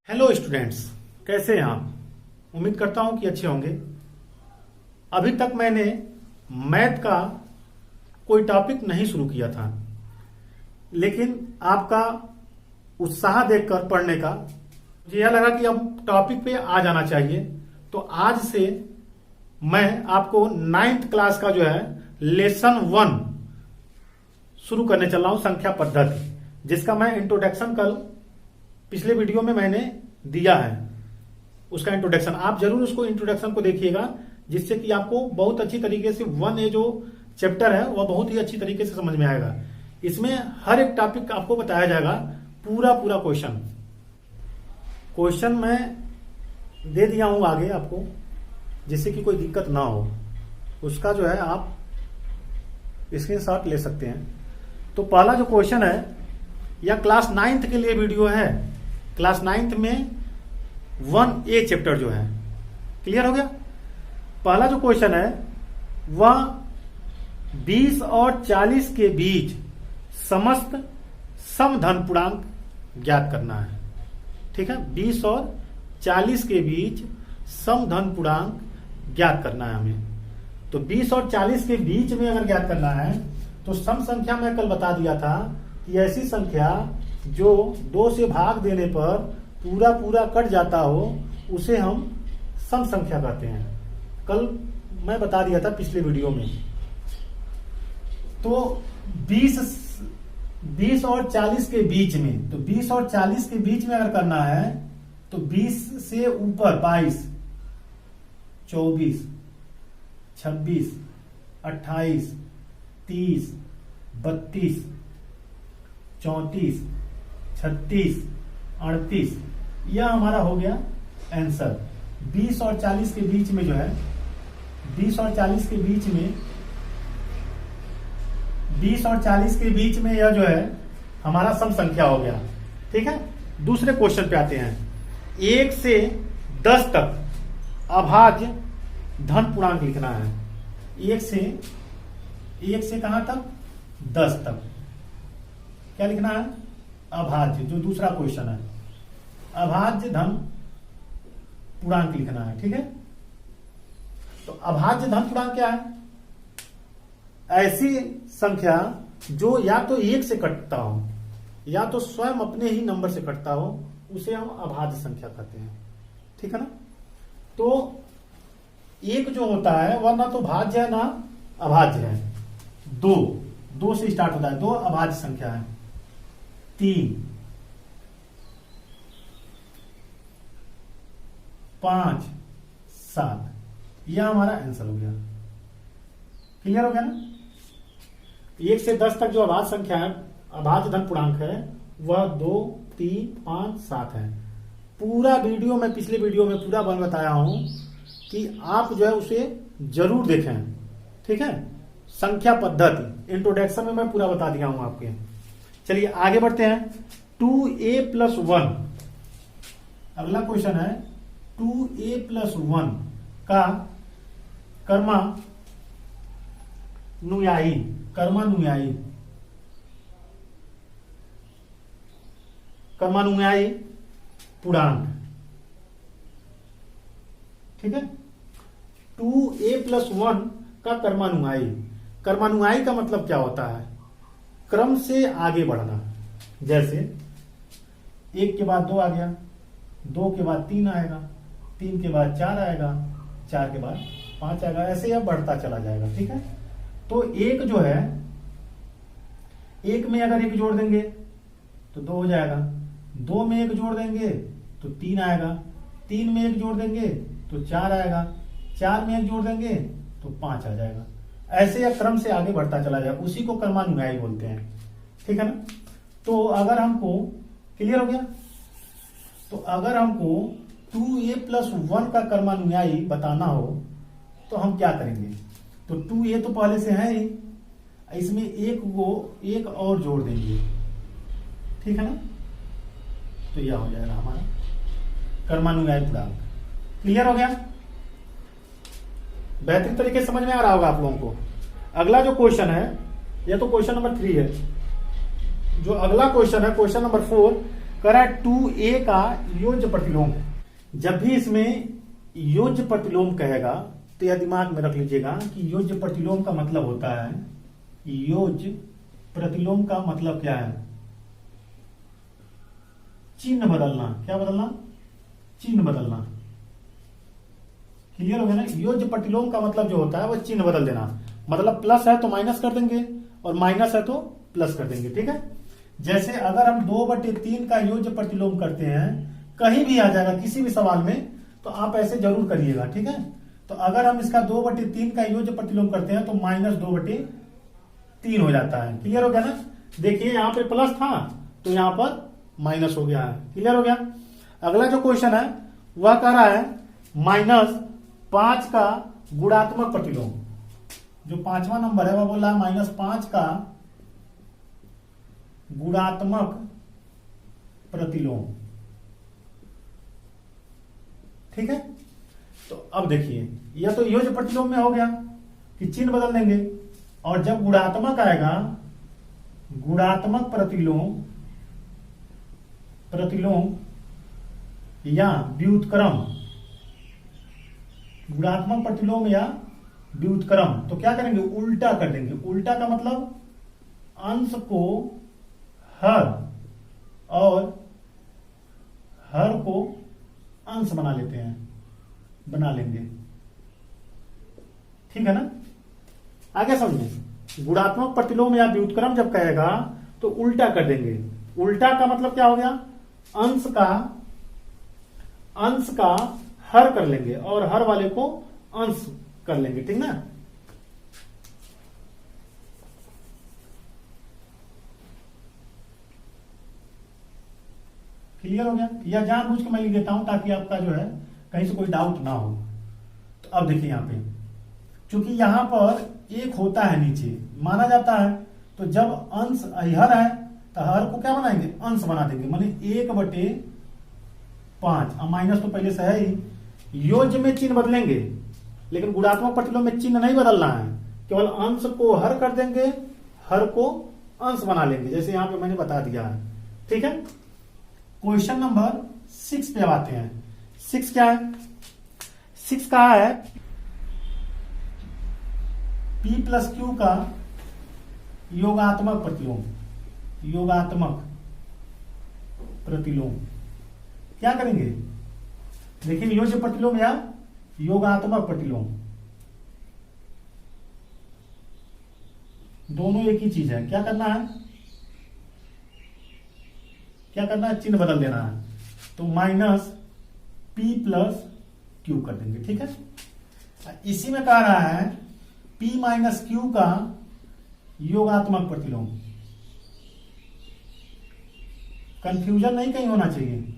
Hello students, कैसे हैं आप। उम्मीद करता हूं कि अच्छे होंगे। अभी तक मैंने मैथ का कोई टॉपिक नहीं शुरू किया था, लेकिन आपका उत्साह देखकर पढ़ने का मुझे यह लगा कि अब टॉपिक पे आ जाना चाहिए। तो आज से मैं आपको 9th क्लास का जो है लेसन 1 शुरू करने चल रहा हूं, संख्या पद्धति, जिसका मैं इंट्रोडक्शन कल पिछले वीडियो में मैंने दिया है। उसका इंट्रोडक्शन आप जरूर उसको इंट्रोडक्शन को देखिएगा, जिससे कि आपको बहुत अच्छी तरीके से 1A जो चैप्टर है वह बहुत ही अच्छी तरीके से समझ में आएगा। इसमें हर एक टॉपिक आपको बताया जाएगा, पूरा पूरा क्वेश्चन मैं दे दिया हूं आगे आपको, जिससे कि कोई दिक्कत ना हो। उसका जो है आप स्क्रीनशॉट ले सकते हैं। तो पहला जो क्वेश्चन है यह क्लास 9th के लिए वीडियो है। क्लास 9th में 1A चैप्टर जो है, क्लियर हो गया। पहला जो क्वेश्चन है वह 20 और 40 के बीच समस्त समधन पूर्णांक ज्ञात करना है। ठीक है, 20 और 40 के बीच समधन पूर्णांक ज्ञात करना है हमें। तो 20 और 40 के बीच में अगर ज्ञात करना है तो सम संख्या मैं कल बता दिया था कि ऐसी संख्या जो 2 से भाग देने पर पूरा पूरा कट जाता हो उसे हम सम संख्या कहते हैं। कल मैं बता दिया था पिछले वीडियो में। तो 20 और 40 के बीच में, तो 20 और 40 के बीच में अगर करना है तो 20 से ऊपर 22, 24, 26, 28, 30, 32, 34, 36, 38, यह हमारा हो गया आंसर। 20 और 40 के बीच में जो है, 20 और 40 के बीच में, 20 और 40 के बीच में यह जो है हमारा सम संख्या हो गया। ठीक है, दूसरे क्वेश्चन पे आते हैं। 1 से 10 तक अभाज्य धन पूर्णांक लिखना है। 1 से कहां तक? 10 तक। क्या लिखना है? अभाज्य, जो दूसरा क्वेश्चन है, अभाज्य धन पूर्णांक लिखना है। ठीक है, तो अभाज्य धन पूर्णांक क्या है? ऐसी संख्या जो या तो 1 से कटता हो या तो स्वयं अपने ही नंबर से कटता हो, उसे हम अभाज्य संख्या कहते हैं। ठीक है ना। तो 1 जो होता है वह ना तो भाज्य है ना अभाज्य है। 2 से स्टार्ट होता है, 2 अभाज्य संख्या है। 3, 5, 7, यह हमारा आंसर हो गया। क्लियर हो गया ना। 1 से 10 तक जो अभाज्य संख्या है, अभाज्य धन पूर्णांक है, वह 2, 3, 5, 7 है। पूरा वीडियो में, पिछले वीडियो में पूरा बताया हूं कि आप जो है उसे जरूर देखें। ठीक है, संख्या पद्धति इंट्रोडक्शन में मैं पूरा बता दिया हूं आपके। चलिए आगे बढ़ते हैं। 2A+1, अगला क्वेश्चन है 2A+1 का कर्मानुयायी पूर्णांक। ठीक है, 2A+1 का कर्मानुयायी का मतलब क्या होता है? क्रम से आगे बढ़ना। जैसे 1 के बाद 2 आ गया, 2 के बाद 3 आएगा, 3 के बाद 4 आएगा, 4 के बाद 5 आएगा, ऐसे यह बढ़ता चला जाएगा। ठीक है, तो 1 जो है, 1 में अगर 1 जोड़ देंगे तो 2 हो जाएगा, 2 में 1 जोड़ देंगे तो 3 आएगा, 3 में 1 जोड़ देंगे तो 4 आएगा, 4 में 1 जोड़ देंगे तो 5 आ जाएगा। ऐसे यह क्रम से आगे बढ़ता चला जाएगा, उसी को कर्मानुयायी बोलते हैं। ठीक है ना। तो अगर हमको, क्लियर हो गया, तो अगर हमको 2A+1 का कर्मानुयायी बताना हो तो हम क्या करेंगे? तो 2A तो पहले से है ही, इसमें एक और जोड़ देंगे। ठीक है ना, तो यह हो जाएगा हमारा कर्मानुयायी पूर्णांक। क्लियर हो गया। बेहतरीन तरीके से समझ में आ रहा होगा आप लोगों को। अगला जो क्वेश्चन है, यह तो क्वेश्चन नंबर 3 है। जो अगला क्वेश्चन है, क्वेश्चन नंबर 4, कह रहा है 2a का योज्य प्रतिलोम। जब भी इसमें योज्य प्रतिलोम कहेगा तो यह दिमाग में रख लीजिएगा कि योज्य प्रतिलोम का मतलब होता है, योज्य प्रतिलोम का मतलब क्या है, चिन्ह बदलना। क्या बदलना? चिन्ह बदलना। क्लियर हो गया ना? योज्य प्रतिलोम का मतलब जो होता है वो चिन्ह बदल देना। मतलब प्लस है तो माइनस कर देंगे और माइनस है तो प्लस कर देंगे। ठीक है, जैसे अगर हम 2/3 का योज्य प्रतिलोम करते हैं, कहीं भी आ जाएगा किसी भी सवाल में, तो आप ऐसे जरूर करिएगा। ठीक है, तो अगर हम इसका 2/3 का योज्य प्रतिलोम करते हैं तो -2/3 हो जाता है। क्लियर हो गया ना? देखिए यहां पे प्लस था तो यहां पर माइनस हो गया है। क्लियर हो गया? अगला जो क्वेश्चन है वह कह रहा है -5 का गुणात्मक प्रतिलोम। जो 5वां नंबर है वह बोल रहा है -5 का गुणात्मक प्रतिलोम। ठीक है, तो अब देखिए यह तो योज्य प्रतिलोम में हो गया कि चिन्ह बदल देंगे, और जब गुणात्मक आएगा, गुणात्मक प्रतिलोम या व्युत्क्रम, गुणात्मक प्रतिलोम या व्युत्क्रम, तो क्या करेंगे? उल्टा कर देंगे। उल्टा का मतलब अंश को हर और हर को अंश बना लेते हैं, बना लेंगे। ठीक है ना? आगे समझिए, गुणात्मक प्रतिलोम या व्युत्क्रम जब कहेगा तो उल्टा कर देंगे। उल्टा का मतलब क्या हो गया? अंश का हर कर लेंगे और हर वाले को अंश कर लेंगे। ठीक ना? क्लियर हो गया? यह जानबूझ के मैं लिख देता हूं ताकि आपका जो है कहीं से कोई डाउट ना हो। तो अब देखिए यहां पे, चूंकि यहां पर एक होता है नीचे माना जाता है, तो जब अंश हर है तो हर को क्या बनाएंगे? अंश बना देंगे, माने 1/5। अब माइनस तो पहले से है ही। योज्य में चिन्ह बदलेंगे, लेकिन गुणात्मक प्रतिलोम में चिन्ह नहीं बदलना है, केवल अंश को हर कर देंगे, हर को अंश बना लेंगे, जैसे यहां पे मैंने बता दिया है। ठीक है, क्वेश्चन नंबर 6 पे आते हैं। 6 क्या है? 6 कहा है P + Q का योगात्मक प्रतिलोम। योगात्मक प्रतिलोम क्या करेंगे? देखिए योज्य प्रतिलोम या योगात्मक प्रतिलोम दोनों एक ही चीज है। क्या करना है? क्या करना है? चिन्ह बदल देना है, तो -P + Q कर देंगे। ठीक है, इसी में कह रहा है P - Q का योगात्मक प्रतिलोम। कंफ्यूजन नहीं कहीं होना चाहिए,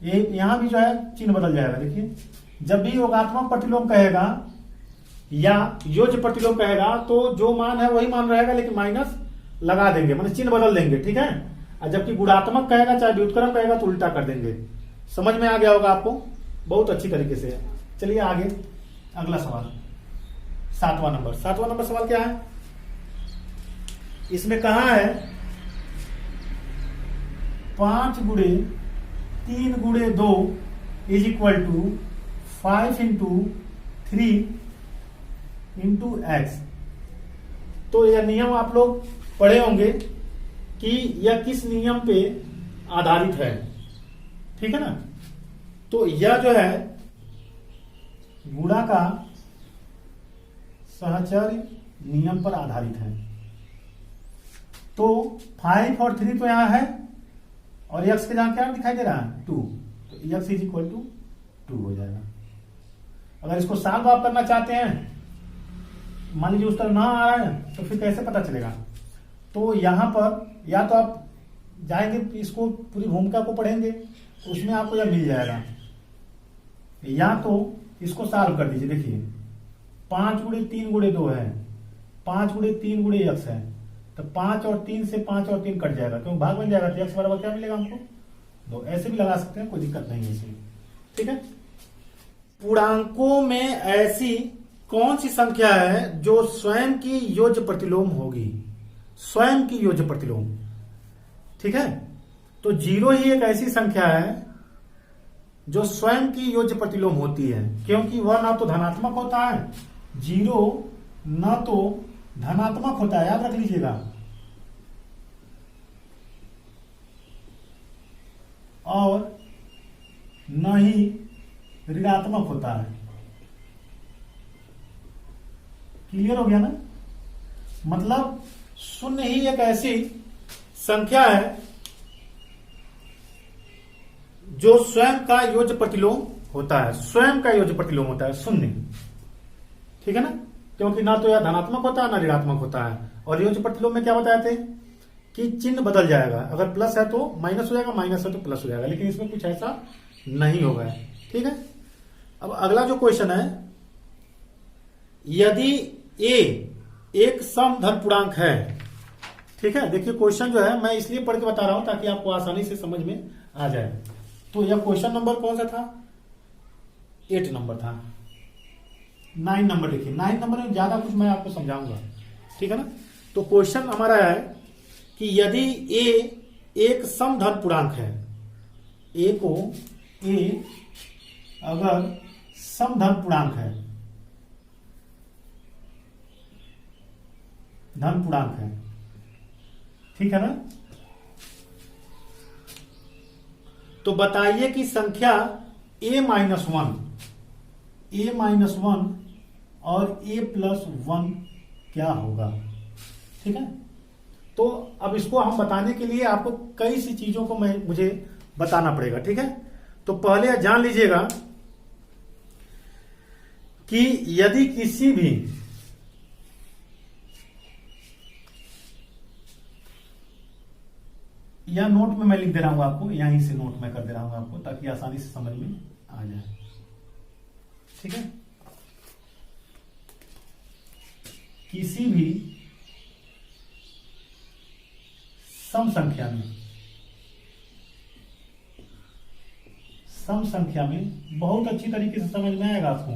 ये यहां भी जो है चिन्ह बदल जाएगा। देखिए जब भी योगात्मक प्रतिलोम कहेगा या योज्य प्रतिलोम कहेगा तो जो मान है वही मान रहेगा, लेकिन माइनस लगा देंगे, मतलब चिन्ह बदल देंगे। ठीक है, और जबकि गुणात्मक कहेगा चाहे व्युत्क्रम कहेगा तो उल्टा कर देंगे। समझ में आ गया होगा आपको बहुत अच्छी तरीके से। चलिए आगे अगला सवाल, 7वां नंबर। 7वां नंबर सवाल क्या है? इसमें कहा है 5 × 3 × 2 = 5 × 3 × x। तो यह नियम आप लोग पढ़े होंगे कि यह किस नियम पे आधारित है। ठीक है ना? तो यह जो है गुणा का सहचर्य नियम पर आधारित है। तो 5 और 3 तो यहां है, और x के जहां क्या दिखाई दे रहा है? 2, तो x = 2 हो जाएगा। अगर इसको सॉल्व आप करना चाहते हैं, मान लीजिए उत्तर ना आ रहा है, तो फिर कैसे पता चलेगा? तो यहां पर या तो आप जाएंगे इसको पूरी भूमिका को पढ़ेंगे, उसमें आपको यह मिल जाएगा, या तो इसको सॉल्व कर दीजिए। देखिए 5 × 3 × 2 है, 5 × 3 × x है, तो 5 और 3 से 5 और 3 कट जाएगा, क्योंकि भाग बन जाएगा, तो x बराबर क्या मिलेगा हमको? 2। ऐसे भी लगा सकते हैं, कोई दिक्कत नहीं है इसमें। ठीक है, पूर्णांकों में ऐसी कौन सी संख्या है जो स्वयं की योज्य प्रतिलोम होगी? स्वयं की योज्य प्रतिलोम। ठीक है, तो जीरो ही एक ऐसी संख्या है जो स्वयं की योज्य प्रतिलोम होती है, क्योंकि वह ना तो धनात्मक होता है, जीरो ना तो धनात्मक होता है, याद रख लीजिएगा, और न ही ऋणात्मक होता है। क्लियर हो गया ना? मतलब शून्य ही एक ऐसी संख्या है जो स्वयं का योज्य प्रतिलोम होता है, स्वयं का योज्य प्रतिलोम होता है शून्य। ठीक है ना? क्योंकि ना तो यह धनात्मक होता है ना ऋणात्मक होता है। और योज्य प्रतिलोम में क्या बताए थे कि चिन्ह बदल जाएगा, अगर प्लस है तो माइनस हो जाएगा, माइनस है तो प्लस हो जाएगा, लेकिन इसमें कुछ ऐसा नहीं होगा। ठीक है? अब अगला जो क्वेश्चन है, यदि a एक सम धन पूर्णांक है। ठीक है, देखिए क्वेश्चन जो है मैं इसलिए पढ़ के बता रहा हूं ताकि आपको आसानी से समझ में आ जाए। तो यह क्वेश्चन नंबर कौन सा था? 8 नंबर था। 9 नंबर देखिए, 9 नंबर में ज्यादा कुछ मैं आपको समझाऊंगा। ठीक है ना? तो क्वेश्चन हमारा है कि यदि a एक सम धन पूर्णांक है, a को a अगर सम धन पूर्णांक है, धन पूर्णांक है, ठीक है ना? तो बताइए कि संख्या a माइनस वन और a प्लस 1 क्या होगा। ठीक है? तो अब इसको हम बताने के लिए आपको कई सी चीजों को मुझे बताना पड़ेगा। ठीक है? तो पहले जान लीजिएगा कि यदि किसी भी या नोट में मैं लिख दे रहा हूं आपको, यहीं से नोट में कर दे रहा हूं आपको ताकि आसानी से समझ में आ जाए। ठीक है? किसी भी सम संख्या में बहुत अच्छी तरीके से समझ में आएगा आपको,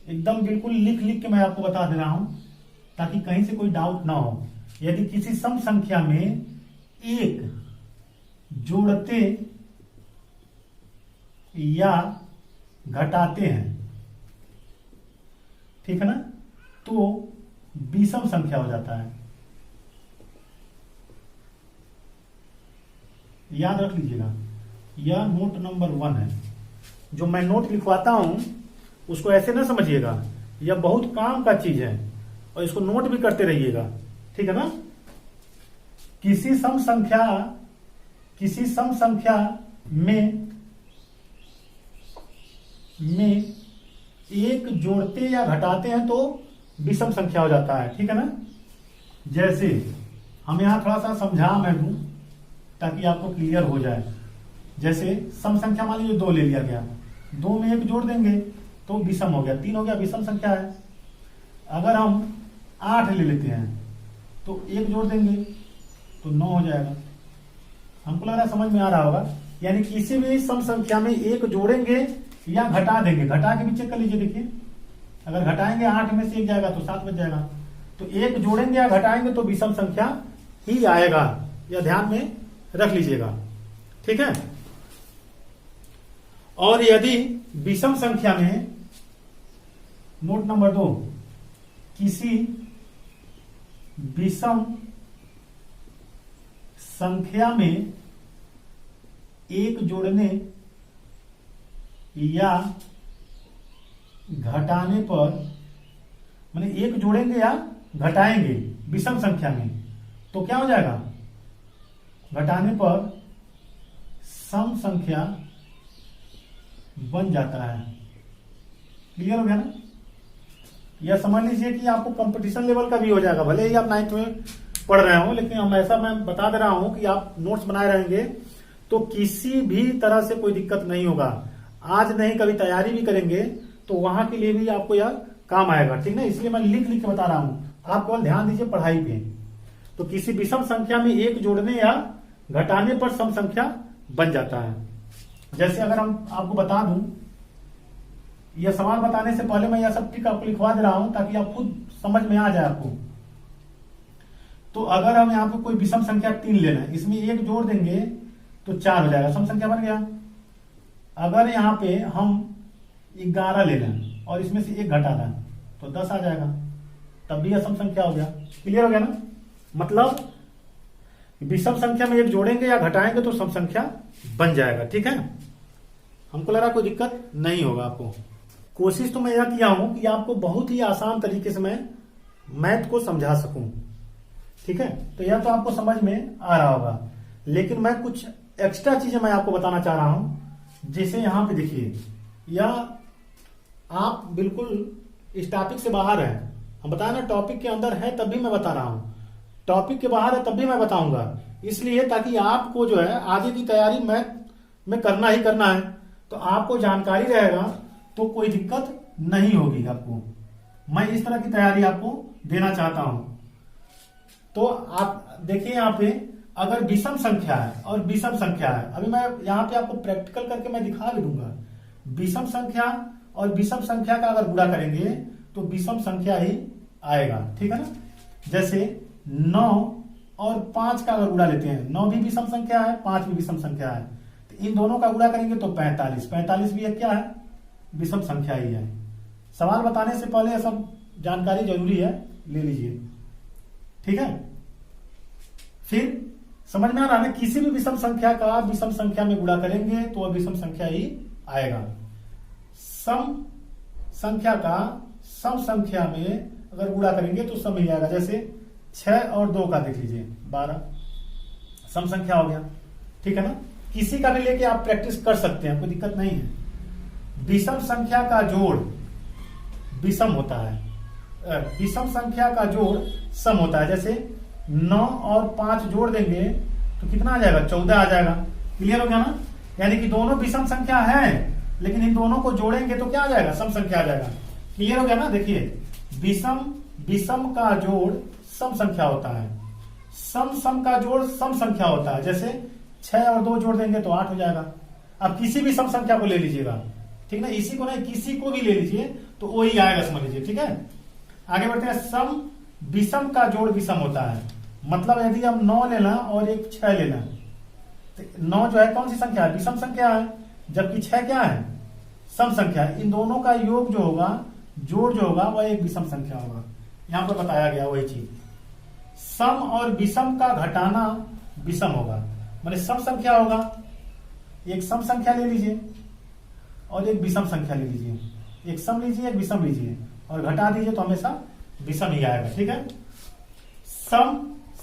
एकदम बिल्कुल लिख लिख के मैं आपको बता दे रहा हूं ताकि कहीं से कोई डाउट ना हो। यदि किसी सम संख्या में एक जोड़ते या घटाते हैं, ठीक है ना, तो विषम संख्या हो जाता है। याद रख लीजिएगा, यह नोट नंबर 1 है। जो मैं नोट लिखवाता हूं उसको ऐसे ना समझिएगा, यह बहुत काम का चीज है और इसको नोट भी करते रहिएगा। ठीक है ना? किसी सम संख्या में एक जोड़ते या घटाते हैं तो विषम संख्या हो जाता है। ठीक है ना? जैसे हम यहां थोड़ा सा समझा मैं दूं ताकि आपको क्लियर हो जाए। जैसे सम संख्या मान लीजिए 2 ले लिया गया, 2 में 1 जोड़ देंगे तो विषम हो गया, 3 हो गया, विषम संख्या है। अगर हम 8 ले लेते हैं तो 1 जोड़ देंगे तो 9 हो जाएगा। हमको लग रहा है समझ में आ रहा होगा। यानी किसी भी सम संख्या में 1 जोड़ेंगे या घटा देंगे, घटा के भी चेक कर लीजिए। देखिए अगर घटाएंगे 8 में से 1 जाएगा तो 7 बच जाएगा, तो 1 जोड़ेंगे या घटाएंगे तो विषम संख्या ही आएगा। यह ध्यान में रख लीजिएगा। ठीक है? और यदि विषम संख्या में, नोट नंबर 2, किसी विषम संख्या में 1 जोड़ने या घटाने पर, माने 1 जोड़ेंगे या घटाएंगे विषम संख्या में तो क्या हो जाएगा? घटाने पर सम संख्या बन जाता है। क्लियर हो गया ना? यह समझ लीजिए कि आपको कंपटीशन लेवल का भी हो जाएगा, भले ही आप 9th में पढ़ रहे हो, लेकिन हम ऐसा मैं बता दे रहा हूं कि आप नोट्स बनाए रहेंगे तो किसी भी तरह से कोई दिक्कत नहीं होगा। आज नहीं कभी तैयारी भी करेंगे तो वहां के लिए भी आपको यह काम आएगा। ठीक है? इसलिए मैं लिख लिख के बता रहा हूं, आप केवल ध्यान दीजिए पढ़ाई पे। तो किसी विषम संख्या में 1 जोड़ने या घटाने पर सम संख्या बन जाता है। जैसे अगर हम आपको बता दूं, यह सवाल बताने से पहले मैं यह सब ट्रिक आपको लिखवा दे रहा हूं ताकि आप खुद समझ में आ जाए आपको। तो अगर हम यहाँ पे कोई विषम संख्या 3 लेना है, इसमें 1 जोड़ देंगे तो 4 हो जाएगा, सम संख्या बन गया। अगर यहाँ पे हम 11 ले लें और इसमें से 1 घटा दें तो 10 आ जाएगा, तब भी यह सम संख्या हो गया। क्लियर हो गया ना? मतलब विषम संख्या में 1 जोड़ेंगे या घटाएंगे तो सम संख्या बन जाएगा। ठीक है, हमको लग रहा कोई दिक्कत नहीं होगा आपको। कोशिश तो मैं यह किया हूं कि आपको बहुत ही आसान तरीके से मैं मैथ को समझा सकूं। ठीक है, तो यह तो आपको समझ में आ रहा होगा, लेकिन मैं कुछ एक्स्ट्रा चीजें मैं आपको बताना चाह रहा हूं। जैसे यहां पे देखिए, यह आप बिल्कुल इस टॉपिक से बाहर है, हम बताए ना टॉपिक के अंदर है तब भी मैं बता रहा हूं, टॉपिक के बाहर है तब भी मैं बताऊंगा, इसलिए ताकि आपको जो है आगे की तैयारी में करना ही करना है, तो आपको जानकारी रहेगा तो कोई दिक्कत नहीं होगी आपको। मैं इस तरह की तैयारी आपको देना चाहता हूं। तो आप देखिए यहाँ पे अगर विषम संख्या है और विषम संख्या है, अभी मैं यहाँ पे आपको प्रैक्टिकल करके मैं दिखा भी दूंगा। विषम संख्या और विषम संख्या का अगर गुणा करेंगे तो विषम संख्या ही आएगा। ठीक है ना? जैसे 9 और 5 का अगर गुणा लेते हैं, 9 भी विषम संख्या है, 5 भी विषम संख्या है, तो इन दोनों का गुणा करेंगे तो 45। 45 भी एक क्या है? विषम संख्या ही है। सवाल बताने से पहले यह सब जानकारी जरूरी है, ले लीजिए। ठीक है, फिर समझ में आ रहा है, किसी भी विषम संख्या का विषम संख्या में गुणा करेंगे तो वह विषम संख्या ही आएगा। सम संख्या का सम संख्या में अगर गुणा करेंगे तो सम ही आएगा। जैसे 6 और 2 का देख लीजिए, 12 सम संख्या हो गया। ठीक है ना? किसी का भी लेके आप प्रैक्टिस कर सकते हैं, कोई दिक्कत नहीं है। विषम संख्या का जोड़ विषम होता है, विषम संख्या का जोड़ सम होता है। जैसे 9 और 5 जोड़ देंगे तो कितना आ जाएगा? 14 आ जाएगा। क्लियर हो गया ना? यानी कि दोनों विषम संख्या है, लेकिन इन दोनों को जोड़ेंगे तो क्या आ जाएगा? सम संख्या आ जाएगा। क्लियर हो गया ना? देखिए, विषम का जोड़ सम संख्या होता है, सम का जोड़ सम संख्या होता है। जैसे 6 और 2 जोड़ देंगे तो 8 हो जाएगा। अब किसी भी सम संख्या को ले लीजिएगा, ठीक ना, इसी को नहीं किसी को भी ले लीजिए तो वही आएगा, समझ लीजिए। ठीक है, आगे बढ़ते हैं। सम विषम का जोड़ विषम होता है। मतलब यदि हम 9 लेना और एक 6 लेना, तो 9 जो है कौन सी संख्या है? विषम संख्या है, जबकि 6 क्या है? सम संख्या है। इन दोनों का योग जो होगा, जोड़ जो होगा, वह एक विषम संख्या होगा। यहां पर बताया गया वही चीज। सम और विषम का घटाना विषम होगा, माने सम संख्या होगा, एक सम संख्या ले लीजिए और एक विषम संख्या ले लीजिए, एक सम लीजिए एक विषम लीजिए और घटा दीजिए तो हमेशा विषम ही आएगा। ठीक है,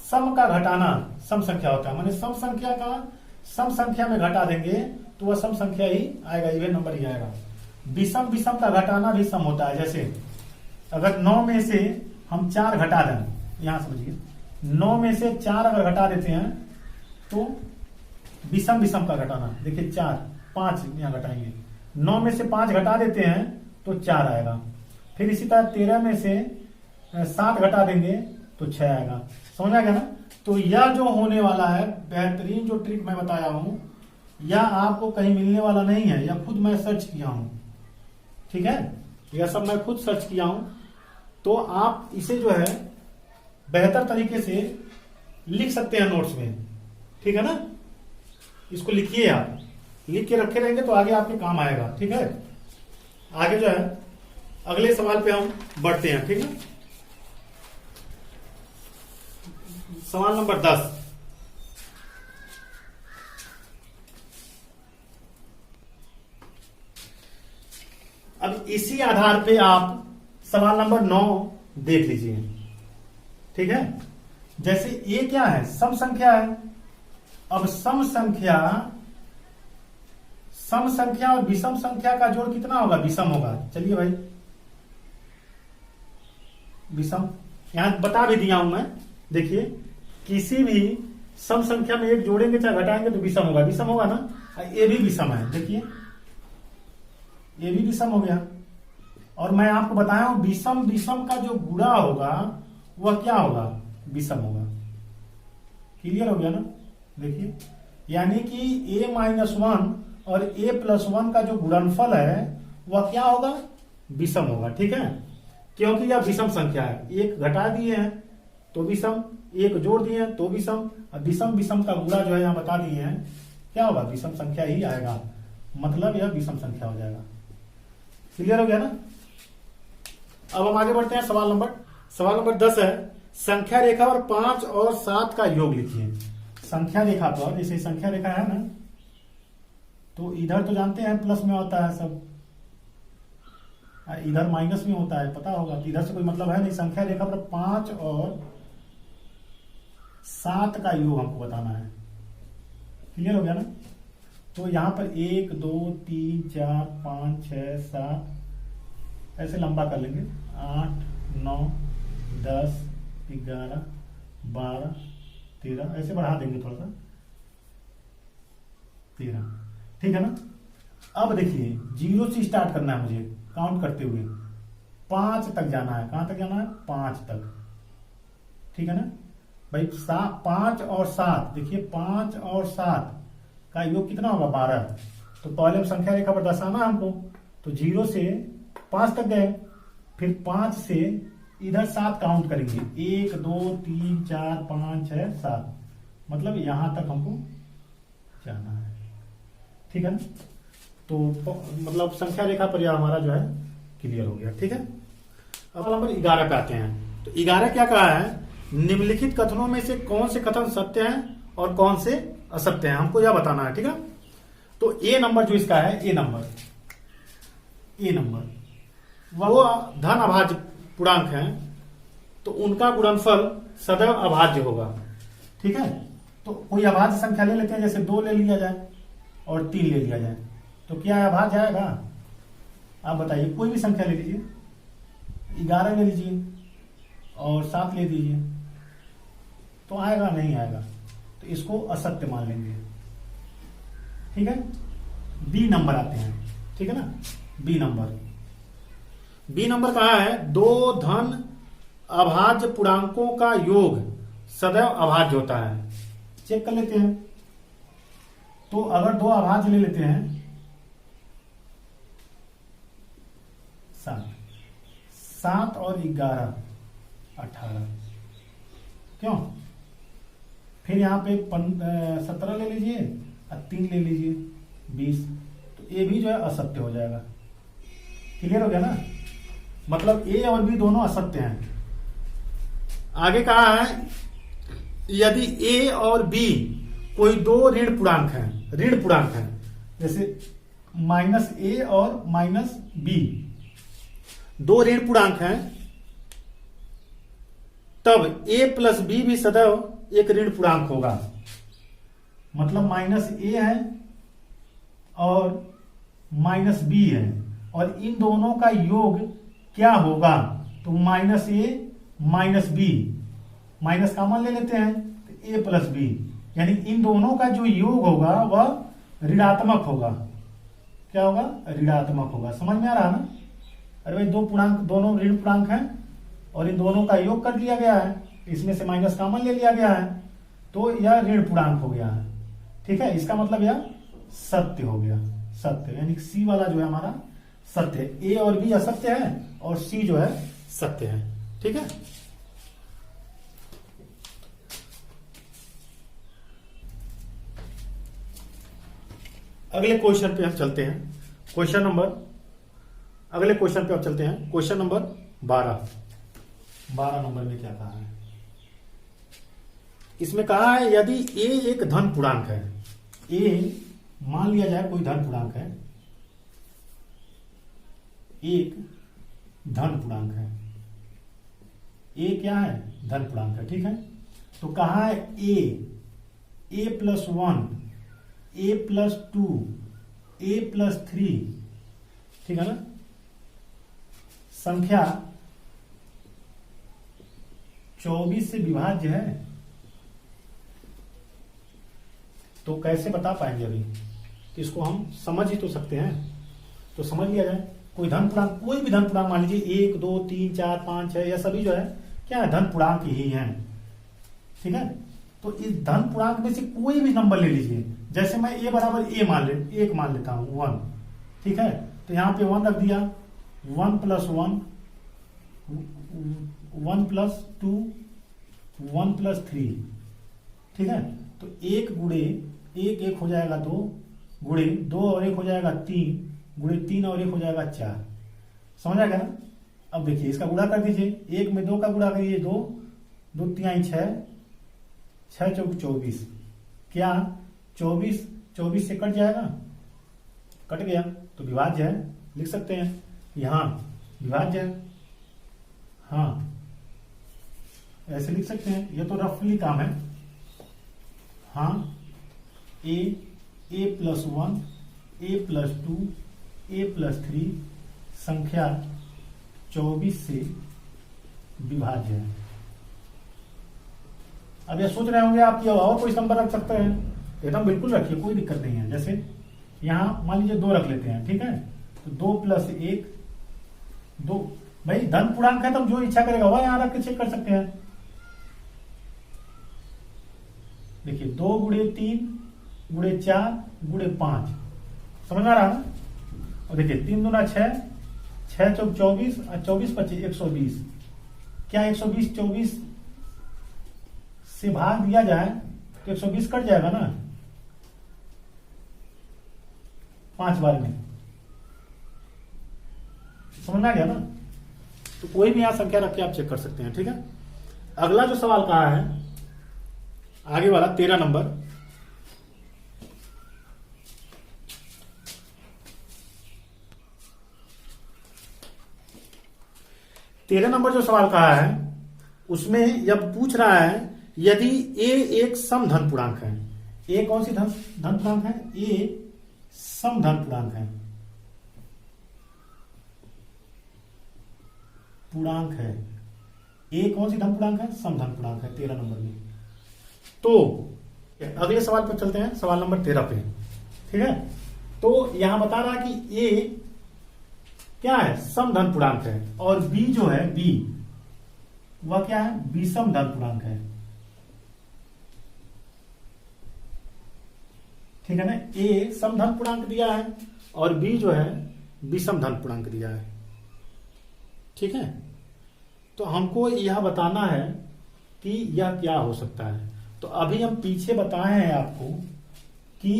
सम का घटाना सम संख्या होता है, माने सम संख्या का सम संख्या में घटा देंगे तो वह सम संख्या ही आएगा, इवन नंबर ही आएगा। विषम का घटाना भी सम होता है। जैसे अगर 9 में से हम 4 घटा दें, यहां समझिए 9 में से 4 अगर घटा देते हैं तो विषम का घटाना, देखिए 4 5 यहां घटाएंगे, 9 में से 5 घटा देते हैं तो 4 आएगा। फिर इसी तरह 13 में से 7 घटा देंगे तो 6 आएगा। समझ आ गया ना? तो यह जो होने वाला है, बेहतरीन जो ट्रिक मैं बताया हूं, यह आपको कहीं मिलने वाला नहीं है, यह खुद मैं सर्च किया हूं। ठीक है, यह सब मैं खुद सर्च किया हूं, तो आप इसे जो है बेहतर तरीके से लिख सकते हैं नोट्स में। ठीक है ना? इसको लिखिए, आप लिख के रखे रहेंगे तो आगे आपके काम आएगा। ठीक है, आगे जो है अगले सवाल पे हम बढ़ते हैं। ठीक है, सवाल नंबर 10। अब इसी आधार पे आप सवाल नंबर 9 देख लीजिए। ठीक है, जैसे ये क्या है? सम संख्या है। अब सम संख्या और विषम संख्या का जोड़ कितना होगा? विषम होगा। चलिए भाई, विषम यहां बता भी दिया हूं मैं। देखिए, किसी भी सम संख्या में एक जोड़ेंगे चाहे घटाएंगे तो विषम होगा, विषम होगा ना? ये भी विषम है, देखिए ये भी विषम हो गया। और मैं आपको बताया हूं विषम का जो गुणा होगा वह क्या होगा? विषम होगा। क्लियर हो गया ना? देखिए, यानी कि a-1 और a+1 का जो गुणनफल है वह क्या होगा? विषम होगा। ठीक है, क्योंकि यह विषम संख्या है। एक घटा दिए हैं तो विषम, एक जोड़ दिए हैं तो विषम, और विषम का गुणा जो है यहां बता दिए हैं क्या होगा, विषम संख्या ही आएगा, मतलब यह विषम संख्या हो जाएगा। क्लियर हो गया ना। अब हम आगे बढ़ते हैं। सवाल नंबर 10 है, संख्या रेखा और 5 और 7 का योग लिखिए। संख्या रेखा पर, जैसे संख्या रेखा है ना, तो इधर तो जानते हैं प्लस में होता है सब, इधर माइनस में होता है, पता होगा। तो इधर से कोई मतलब है नहीं। संख्या रेखा पर 5 और 7 का योग हमको बताना है। क्लियर हो गया ना। तो यहां पर 1 2 3 4 5 6 7 ऐसे लंबा कर लेंगे, 8 9 10 11 12 13 ऐसे बढ़ा देंगे थोड़ा सा, 13। ठीक है ना। अब देखिए 0 से स्टार्ट करना है मुझे, काउंट करते हुए 5 तक जाना है। कहां तक जाना है, 5 तक। ठीक है ना भाई। 5 और 7, देखिए 5 और 7 का योग कितना होगा, 12। तो पहले संख्या रेखा पर दर्शाना हमको, तो 0 से 5 तक गए, फिर 5 से इधर 7 काउंट करेंगे, 1 2 3 4 5 6 7, मतलब यहां तक हमको जाना है। ठीक है ना। तो मतलब संख्या रेखा पर यह हमारा जो है क्लियर हो गया। ठीक है। अब नंबर 11 पे आते हैं। तो 11 क्या कहा है, निम्नलिखित कथनों में से कौन से कथन सत्य हैं और कौन से असत्य हैं, हमको यह बताना है। ठीक है। तो ए नंबर जो इसका है, ए नंबर वो धन अभाज्य पूर्णांक है, तो उनका गुणनफल सदैव अभाज्य होगा। ठीक है। तो कोई अभाज्य संख्या ले लेते हैं, जैसे 2 ले लिया जाए और 3 ले लिया जाए, तो क्या अभाज्य आएगा, आप बताइए। कोई भी संख्या ले लीजिए, 11 ले लीजिए और 7 ले दीजिए, तो आएगा, नहीं आएगा, तो इसको असत्य मान लेंगे। ठीक है। बी नंबर आते हैं। ठीक है ना। बी नंबर कहा है, 2 धन अभाज्य पूर्णांकों का योग सदैव अभाज्य होता है। चेक कर लेते हैं। तो अगर 2 अभाज्य ले लेते हैं, 7 और 11 18, क्यों, फिर यहां पे 17 ले लीजिए और 3 ले लीजिए 20, तो ये भी जो है असत्य हो जाएगा। क्लियर हो गया ना। मतलब ए और बी दोनों असत्य हैं। आगे कहा है, यदि ए और बी कोई 2 ऋण पूर्णांक हैं, जैसे -a और -b 2 ऋण पूर्णांक हैं, तब a प्लस b भी सदैव एक ऋण पूर्णांक होगा। मतलब -a है और -b है, और इन दोनों का योग क्या होगा, तो -a -b, माइनस कॉमन ले लेते हैं, तो a प्लस b, यानी इन दोनों का जो योग होगा वह ऋणात्मक होगा। क्या होगा, ऋणात्मक होगा। समझ में आ रहा ना। अरे भाई 2 पूर्णांक, दोनों ऋण पूर्णांक हैं और इन दोनों का योग कर दिया गया है, इसमें से माइनस कॉमन ले लिया गया है, तो यह ऋण पूर्णांक हो गया है। ठीक है। इसका मतलब यह सत्य हो गया, सत्य, यानी सी वाला जो है हमारा सत्य है। ए और बी असत्य है और सी जो है सत्य है। ठीक है। अगले क्वेश्चन पे हम चलते हैं। अगले क्वेश्चन पे आप चलते हैं। क्वेश्चन नंबर 12 नंबर में क्या कहा है, इसमें कहा है, यदि a एक धन पूर्णांक है, a मान लिया जाए कोई धन पूर्णांक है, एक धन पूर्णांक है, a क्या है, धन पूर्णांक है। ठीक है। तो कहा है a plus 1, a plus 2, a plus 3, ठीक है ना, संख्या 24 से विभाज्य है। तो कैसे बता पाएंगे अभी, तो इसको हम समझ ही तो सकते हैं। तो समझ लिया जाए, कोई धन पूर्णांक, कोई भी धन पूर्णांक मान लीजिए, 1 2 3 4 5 6, यह सभी जो है क्या है, धन पूर्णांक ही हैं। ठीक है। तो इस धन पूर्णांक में से कोई भी नंबर ले लीजिए, जैसे मैं a बराबर a मान लेता हूं 1। ठीक है। तो यहां पे 1 रख दिया, 1 प्लस 1, 1 प्लस 2, 1 प्लस 3। ठीक है। तो 1 गुणे एक एक हो जाएगा 2, गुणे 2 और 1 हो जाएगा 3, गुणे 3 और 1 हो जाएगा 4। समझ आ गया ना। अब देखिए इसका गुणा कर दीजिए, 1 में 2 का गुणा करिए, 2 2 3 6, 6 चौक 24, क्या 24 से कट जाएगा, कट गया तो विभाज्य है, लिख सकते हैं यहाँ विभाज्य है। हाँ ऐसे लिख सकते हैं, ये तो रफली काम है। हाँ a plus 1 a plus 2 a plus 3 संख्या 24 से विभाज्य है। अब ये सोच रहे होंगे आप कि और कोई नंबर रख सकते हैं, एकदम बिल्कुल रखिए, कोई दिक्कत नहीं है। जैसे यहाँ मान लीजिए 2 रख लेते हैं, ठीक है, तो 2 प्लस 1 2, भाई धन पूर्णांक है तो जो इच्छा करेगा वह यहाँ रख के चेक कर सकते हैं। देखिए 2 गुणे 3 गुणे 4 गुणे 5, समझ में आ रहा है। और देखिए 3 दूना 6, 6 चौक 24 और 24 25 120, क्या 120 24 से भाग दिया जाए तो 120 कट जाएगा ना 5 बार में, समझ में आ गया ना। तो कोई भी यहां संख्या रख के आप चेक कर सकते हैं, ठीक है। अगला जो सवाल कहा है आगे वाला 13 नंबर, जो सवाल कहा है उसमें जब पूछ रहा है यदि a एक सम धन पूर्णांक है, a कौन सी धन पूर्णांक है, a सम धन पूर्णांक है, a कौन सी धन पूर्णांक है, सम धन पूर्णांक है 13 नंबर में। तो अगले सवाल पर चलते हैं, सवाल नंबर 13 पे, ठीक है। तो यहां बता रहा कि a क्या है, सम धन पूर्णांक है, और b जो है b वह क्या है, विषम धन पूर्णांक है, ठीक है ना। a सम धन पूर्णांक दिया है और b जो है विषम धन पूर्णांक दिया है, ठीक है। तो हमको यह बताना है कि यह क्या हो सकता है। तो अभी हम पीछे बताए हैं आपको कि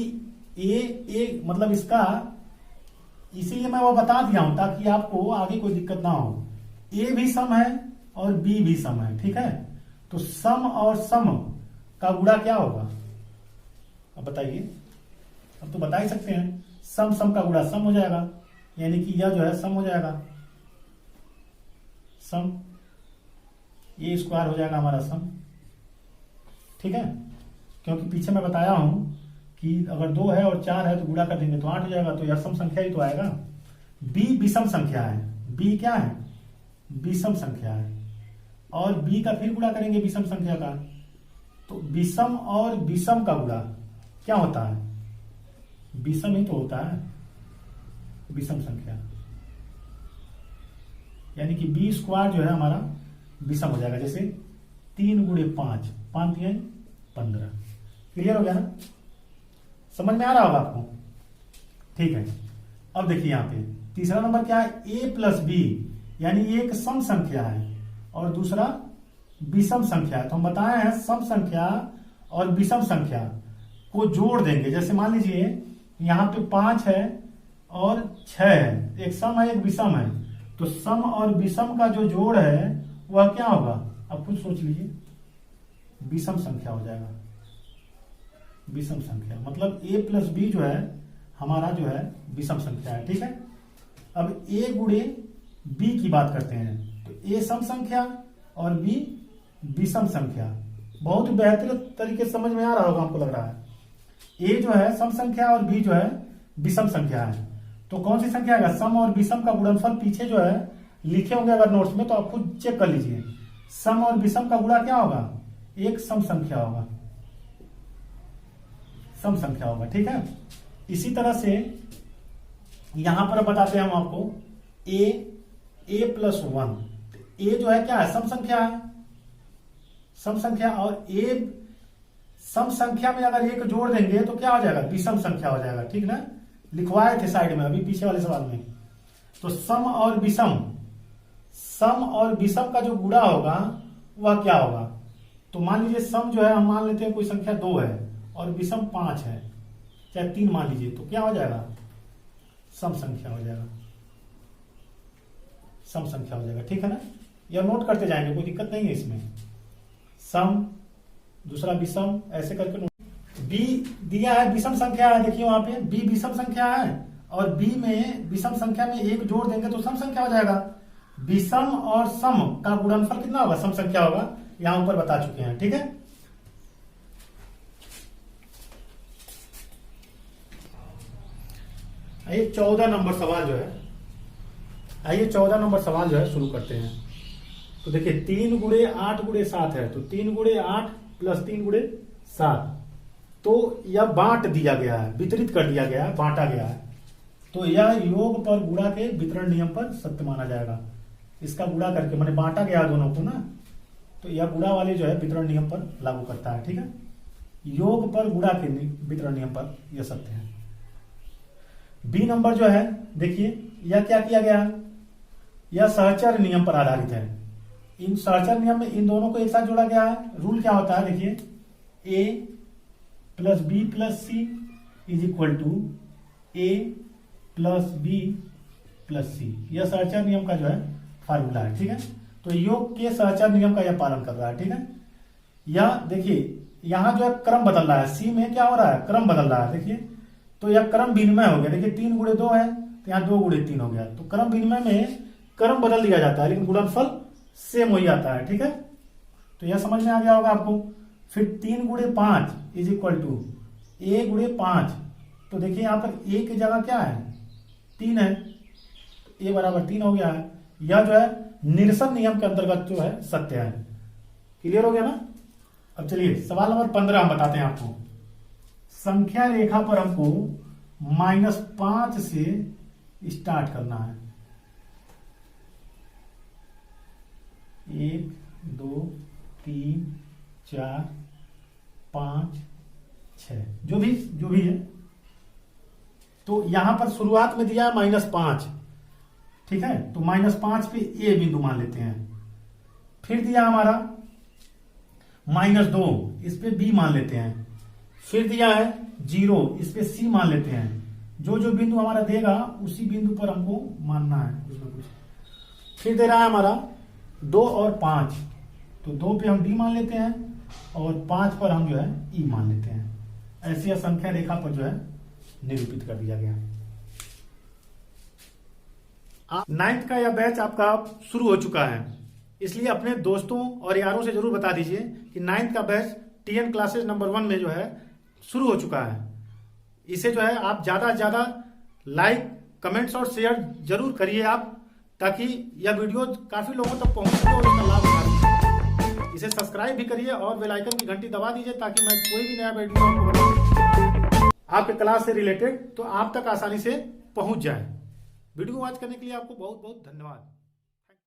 a मतलब इसका, इसीलिए मैं वो बता दिया हूं ताकि आपको आगे कोई दिक्कत ना हो। a भी सम है और b भी सम है, ठीक है। तो सम और सम का गुणा क्या होगा, अब बताइए। अब तो बता ही सकते हैं, सम सम का गुणा सम हो जाएगा, यानी कि यह जो है सम हो जाएगा, सम ये स्क्वायर हो जाएगा हमारा सम, ठीक है। क्योंकि पीछे मैं बताया हूं कि अगर 2 है और 4 है तो गुणा कर देंगे तो 8 हो जाएगा, तो यह सम संख्या ही तो आएगा। b विषम संख्या है, b क्या है, विषम संख्या है, और b का फिर गुणा करेंगे विषम संख्या का, तो विषम और विषम का गुणा क्या होता है, विषम ही तो होता है, विषम संख्या, यानी कि b स्क्वायर जो है हमारा विषम हो जाएगा। जैसे 3 गुणे 5, 5 3 15, क्लियर हो गया ना, समझ में आ रहा होगा आपको, ठीक है। अब देखिए यहाँ पे तीसरा नंबर क्या है, a प्लस b, यानी एक सम संख्या है और दूसरा विषम संख्या है। तो हम बताए हैं सम संख्या और विषम संख्या को जोड़ देंगे। जैसे मान लीजिए यहाँ पे 5 है और 6 है, एक सम है एक विषम है, तो सम और विषम का जो जोड़ है वह क्या होगा, अब खुद सोच लीजिए, विषम संख्या हो जाएगा। विषम संख्या मतलब a प्लस b जो है हमारा जो है विषम संख्या है, ठीक है। अब a गुणे b की बात करते हैं, तो a सम संख्या और b विषम संख्या। बहुत बेहतर तरीके से समझ में आ रहा होगा आपको, लग रहा है। a जो है सम संख्या और b जो है विषम संख्या है, तो कौन सी संख्या आएगा, सम और विषम का गुणनफल पीछे जो है लिखे होंगे अगर नोट्स में, तो आप खुद चेक कर लीजिए। सम और विषम का गुणा क्या होगा, एक सम संख्या होगा, सम संख्या होगा, ठीक है। इसी तरह से यहां पर बताते हैं हम आपको a प्लस 1, a जो है क्या है, सम संख्या है, सम संख्या, और a सम संख्या में अगर एक जोड़ देंगे तो क्या हो जाएगा, विषम संख्या हो जाएगा, ठीक ना। लिखवाए थे साइड में अभी पीछे वाले सवाल में। तो सम और विषम का जो गुणा होगा वह क्या होगा, तो मान लीजिए सम जो है हम मान लेते हैं कोई संख्या 2 है और विषम 5 है, चाहे 3 मान लीजिए, तो क्या हो जाएगा? सम संख्या हो जाएगा, सम संख्या हो जाएगा। ठीक है ना? यह नोट करते जाएंगे, कोई दिक्कत नहीं है इसमें। सम, दूसरा विषम, ऐसे करके नोट। बी दिया है विषम संख्या है, देखिए वहां पे बी विषम संख्या है, और बी में विषम संख्या में एक जोड़ देंगे तो सम संख्या हो जाएगा। विषम और सम का गुणनफल कितना होगा? सम संख्या होगा, यहां ऊपर बता चुके हैं। ठीक है, आइए 14 नंबर सवाल जो है, आइए 14 नंबर सवाल जो है शुरू करते हैं। तो देखिए 3 गुणे 8 गुणे 7 है, तो 3 गुणे 8 प्लस 3 गुणे 7, तो यह बांट दिया गया है, वितरित कर दिया गया है, बांटा गया है, तो यह योग पर गुणा के वितरण नियम पर सत्य माना जाएगा। इसका गुणा करके मैंने बांटा गया दोनों को ना, तो यह गुणा वाले जो है वितरण नियम पर लागू करता है। ठीक है, योग पर गुणा के वितरण नियम पर यह सत्य है। बी नंबर जो है, देखिए यह क्या किया गया है, यह सहचर नियम पर आधारित है। इन सहचर नियम में इन दोनों को एक साथ जोड़ा गया है। रूल क्या होता है, देखिए A plus B plus C is equal to A plus B plus C, यह सहचर नियम का जो है फार्मूला है। ठीक है, तो योग के सहचर नियम का यह पालन कर रहा है। ठीक है, यह देखिए यहां जो है क्रम बदल रहा है, सी में क्या हो रहा है, क्रम बदल रहा है। देखिए तो यह क्रम विनिमय हो गया, देखिए 3 गुणे 2 है, तो यहाँ 2 गुणे 3 हो गया, तो क्रम विनिमय में क्रम बदल दिया जाता है, लेकिन गुणनफल सेम वही आता है। ठीक है, तो यह समझ में आ गया होगा आपको। फिर 3 गुणे 5 इज इक्वल टू ए गुणे 5, तो देखिए यहां पर ए की जगह क्या है, 3 है, तो ए बराबर 3 हो गया है। यह जो है निरसन नियम के अंतर्गत जो है सत्य है। क्लियर हो गया ना? अब चलिए सवाल नंबर 15 हम बताते हैं आपको। संख्या रेखा पर हमको -5 से स्टार्ट करना है। 1 2 3 4 5 6 जो भी है, तो यहां पर शुरुआत में दिया है -5। ठीक है, तो -5 पे ए बिंदु मान लेते हैं। फिर दिया हमारा -2, इस पे बी मान लेते हैं। फिर दिया है 0, इस पे सी मान लेते हैं। जो जो बिंदु हमारा देगा उसी बिंदु पर हमको मानना है कुछ ना कुछ। फिर दे रहा है हमारा 2 और 5, तो 2 पे हम डी मान लेते हैं और 5 पर हम जो है ई मान लेते हैं। ऐसी संख्या रेखा पर जो है निरूपित कर दिया गया। 9th का यह बैच आपका शुरू हो चुका है, इसलिए अपने दोस्तों और यारों से जरूर बता दीजिए कि 9th का बैच TN क्लासेस नंबर 1 में जो है शुरू हो चुका है। इसे जो है आप ज्यादा से ज्यादा लाइक, कमेंट्स और शेयर जरूर करिए आप, ताकि यह वीडियो काफी लोगों तक पहुंच सके और इसका लाभ उठा सके। इसे सब्सक्राइब भी करिए और बेल आइकन की घंटी दबा दीजिए, ताकि मैं कोई भी नया वीडियो आपको बनाऊं आपके क्लास से रिलेटेड तो आप तक आसानी से पहुंच जाए। वीडियो वॉच करने के लिए आपको बहुत बहुत धन्यवाद।